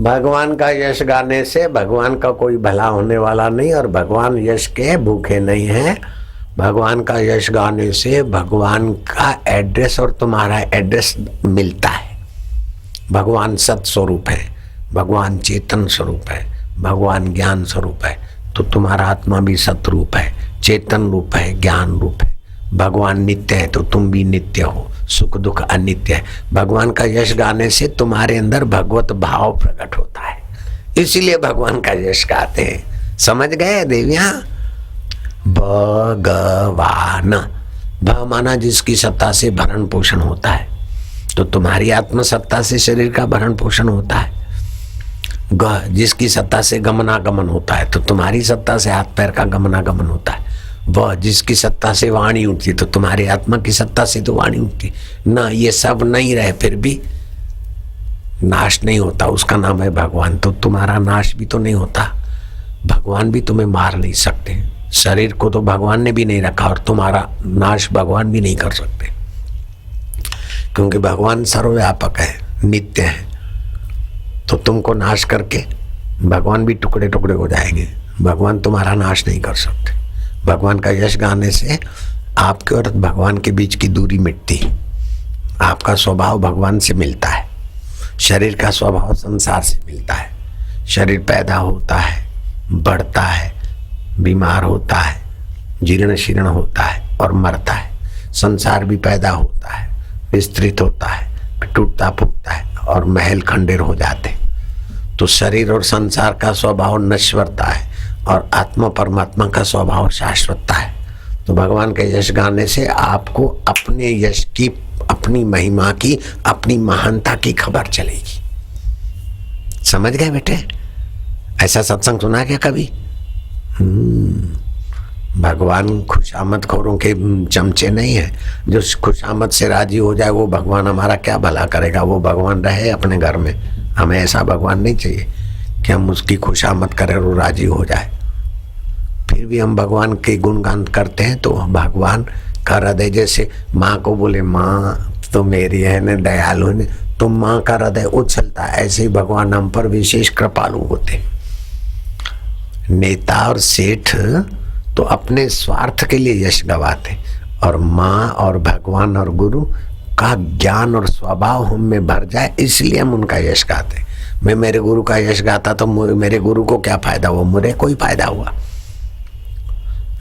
भगवान का यश गाने से भगवान का कोई भला होने वाला नहीं, और भगवान यश के भूखे नहीं हैं। भगवान का यश गाने से भगवान का एड्रेस और तुम्हारा एड्रेस मिलता है। भगवान सत स्वरूप है, भगवान चेतन स्वरूप है, भगवान ज्ञान स्वरूप है, तो तुम्हारा आत्मा भी सत रूप है, चेतन रूप है, ज्ञान रूप है। भगवान नित्य है तो तुम भी नित्य हो, सुख दुख अनित्य है। भगवान का यश गाने से तुम्हारे अंदर भगवत भाव प्रकट होता है, इसीलिए भगवान का यश गाते हैं। समझ गए देवियां? भगवान, भ माना जिसकी सत्ता से भरण पोषण होता है, तो तुम्हारी आत्म सत्ता से शरीर का भरण पोषण होता है। ग जिसकी सत्ता से गमनागमन होता है, तो तुम्हारी सत्ता से हाथ पैर का गमनागमन होता है। वह जिसकी सत्ता से वाणी उठती, तो तुम्हारी आत्मा की सत्ता से तो वाणी उठती ना। ये सब नहीं रहे फिर भी नाश नहीं होता, उसका नाम है भगवान। तो तुम्हारा नाश भी तो नहीं होता, भगवान भी तुम्हें मार नहीं सकते। शरीर को तो भगवान ने भी नहीं रखा, और तुम्हारा नाश भगवान भी नहीं कर सकते, क्योंकि भगवान सर्वव्यापक है, नित्य है। तो तुमको नाश करके भगवान भी टुकड़े टुकड़े हो जाएंगे, भगवान तुम्हारा नाश नहीं कर सकते। भगवान का यश गाने से आपके और भगवान के बीच की दूरी मिटती, आपका स्वभाव भगवान से मिलता है, शरीर का स्वभाव संसार से मिलता है। शरीर पैदा होता है, बढ़ता है, बीमार होता है, जीर्ण शीर्ण होता है और मरता है। संसार भी पैदा होता है, विस्तृत होता है, टूटता फूटता है और महल खंडेर हो जाते। तो शरीर और संसार का स्वभाव नश्वरता है, और आत्मा परमात्मा का स्वभाव शाश्वतता है। तो भगवान के यश गाने से आपको अपने यश की, अपनी महिमा की, अपनी महानता की खबर चलेगी। समझ गए बेटे? ऐसा सत्संग सुना क्या कभी? भगवान खुशामद खोरों के चमचे नहीं है। जो खुशामद से राजी हो जाए वो भगवान हमारा क्या भला करेगा। वो भगवान रहे अपने घर में, हमें ऐसा भगवान नहीं चाहिए कि हम उसकी खुशामद करें और राजी हो जाए। फिर भी हम भगवान के गुणगान करते हैं तो भगवान का हृदय, जैसे माँ को बोले माँ तो मेरी है न दयालु ने, तो माँ का हृदय उछलता है। ऐसे ही भगवान हम पर विशेष कृपालु होते। नेता और सेठ तो अपने स्वार्थ के लिए यश गवाते, और माँ और भगवान और गुरु का ज्ञान और स्वभाव हम में भर जाए, इसलिए हम उनका यश गाते। मैं मेरे गुरु का यश गाता तो मेरे गुरु को क्या फायदा हुआ, मुझे कोई फायदा हुआ।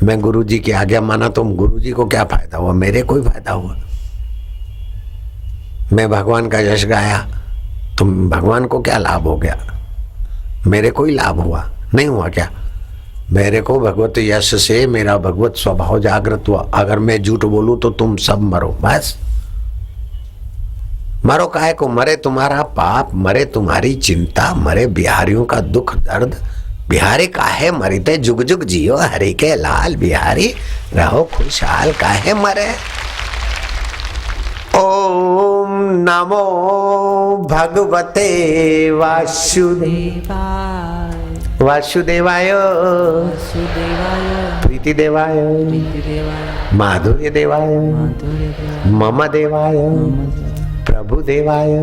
मैं गुरु जी की आज्ञा माना तो गुरु जी को क्या फायदा हुआ, मेरे कोई फायदा हुआ। मैं भगवान का यश गाया तो भगवान को क्या लाभ हो गया, मेरे कोई लाभ हुआ नहीं हुआ क्या? मेरे को भगवत यश से मेरा भगवत स्वभाव जागृत हुआ। अगर मैं झूठ बोलूं तो तुम सब मरो, बस मरो। काहे को मरे? तुम्हारा पाप मरे, तुम्हारी चिंता मरे, बिहारियों का दुख दर्द। बिहारी काहे मरते, जुग जुग जियो हरि के लाल, बिहारी रहो खुशहाल, काहे मरे। ओम नमो भगवते वासुदेवाय, वासुदेवाय प्रीति देवाय, माधुर्य देवाय, मम देवाय, प्रभु देवाय।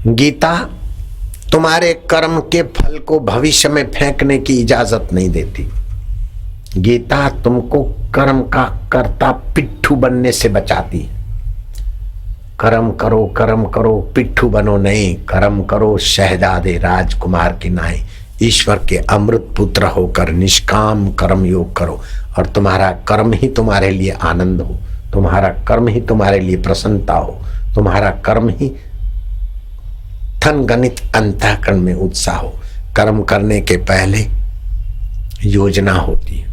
गीता तुम्हारे कर्म के फल को भविष्य में फेंकने की इजाजत नहीं देती। गीता तुमको कर्म का कर्ता पिट्ठू बनने से बचाती है। कर्म करो पिट्ठू बनो नहीं, कर्म करो शहजादे राजकुमार की नाई, ईश्वर के अमृत पुत्र होकर निष्काम कर्म योग करो, और तुम्हारा कर्म ही तुम्हारे लिए आनंद हो, तुम्हारा कर्म ही तुम्हारे लिए प्रसन्नता हो, तुम्हारा कर्म ही थन गणित अंतःकरण में उत्साह हो। कर्म करने के पहले योजना होती है,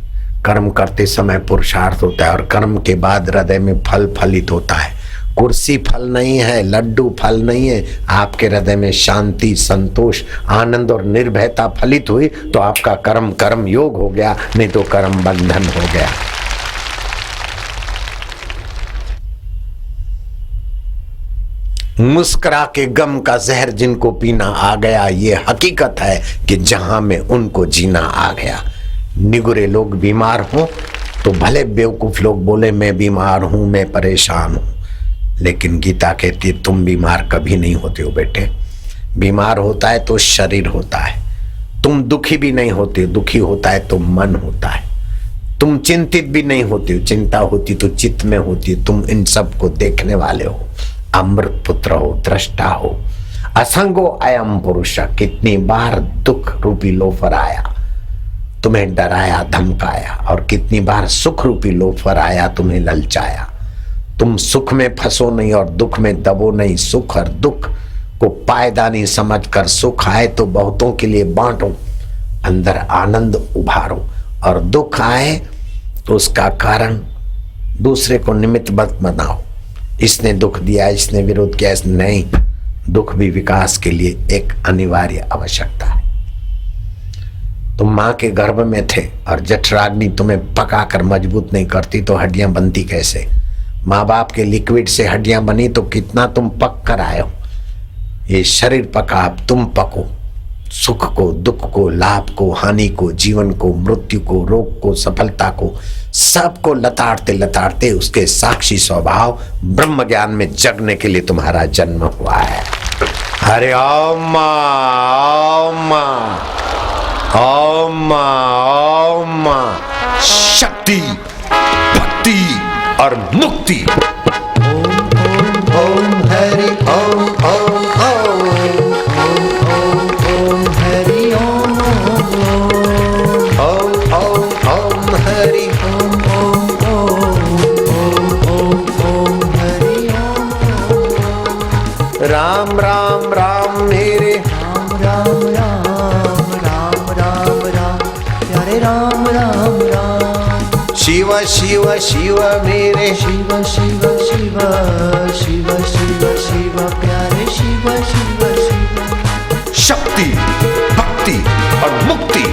कर्म करते समय पुरुषार्थ होता है, और कर्म के बाद हृदय में फल फलित होता है। कुर्सी फल नहीं है, लड्डू फल नहीं है। आपके हृदय में शांति, संतोष, आनंद और निर्भयता फलित हुई तो आपका कर्म कर्म योग हो गया, नहीं तो कर्म बंधन हो गया। मुस्कुरा के गम का जहर जिनको पीना आ गया, ये हकीकत है कि जहां में उनको जीना आ गया। निगुरे लोग बीमार हों तो भले बेवकूफ लोग बोले मैं बीमार हूं, मैं परेशान हूं, लेकिन गीता कहती है तुम बीमार कभी नहीं होते हो बेटे। बीमार होता है तो शरीर होता है। तुम दुखी भी नहीं होते, दुखी होता है तो मन होता है। तुम चिंतित भी नहीं होते हो, चिंता होती तो चित्त में होती है। तुम इन सब को देखने वाले हो, अमृत पुत्र हो, दृष्टा हो। असंगो अयम पुरुष। कितनी बार दुख रूपी लोफर आया, तुम्हें डराया धमकाया, और कितनी बार सुख रूपी लोफर आया, तुम्हें ललचाया। तुम सुख में फंसो नहीं और दुख में दबो नहीं। सुख और दुख को पायदानी समझकर सुख आए तो बहुतों के लिए बांटो, अंदर आनंद उभारो, और दुख आए तो उसका कारण दूसरे को निमित्त मत बनाओ। इसने दुख दिया, इसने विरोध किया, इसने नहीं। दुख भी विकास के लिए एक अनिवार्य आवश्यकता है। तुम मां के गर्भ में थे और जठराग्नि तुम्हें पकाकर मजबूत नहीं करती तो हड्डियां बनती कैसे? माँ बाप के लिक्विड से हड्डियां बनी तो कितना तुम पक कर आए हो। ये शरीर पका, अब तुम पको। सुख को, दुख को, लाभ को, हानि को, जीवन को, मृत्यु को, रोग को, सफलता को, सबको लताड़ते लताड़ते उसके साक्षी स्वभाव ब्रह्म ज्ञान में जगने के लिए तुम्हारा जन्म हुआ है। हरे ओम ओम ओम ओम। शक्ति, भक्ति और मुक्ति। ओम ओम हरि ओम ओम ओम ओम हरि ओम ओम ओम हरि ओम ओम हरि ओम। राम राम राम मेरे राम राम राम राम राम प्यारे राम राम राम। शिव शिव शिव मेरे शिव शिव शिव शिव शिव शिव प्यारे शिव शिव शिव। शक्ति, भक्ति और मुक्ति।